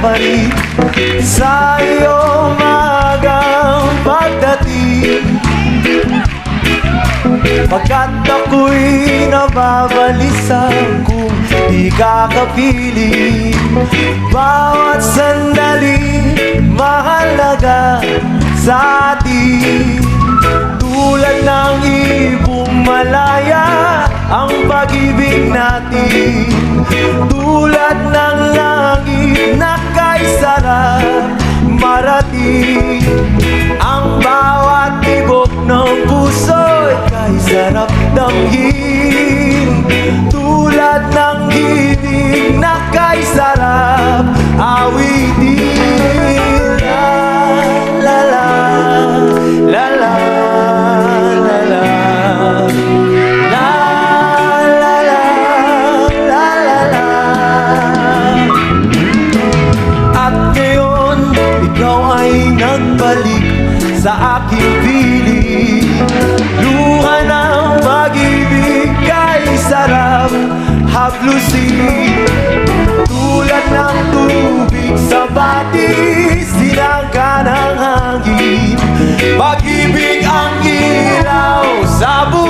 pa rin sa iyong magang pagdating. Pagkat ako'y nababalisa kung di ka kapiling. Bawat sandali mahalaga sa atin. Tulad ng ibong malaya ang pag-ibig natin. Tulad ng langit na kay sarap marating. Ang bawat tibok ng puso'y kay sarap damhin. Tulad ng himig na kay sarap awitin. La la la la la la la la la la la. At ngayon ikaw ay nagbalik sa aking piling. Luha ng pag-ibig kay sarap hablusin. Tulad ng tubig sa batis, sinangga ng hangin. Pag-ibig ang ilaw sa buhay.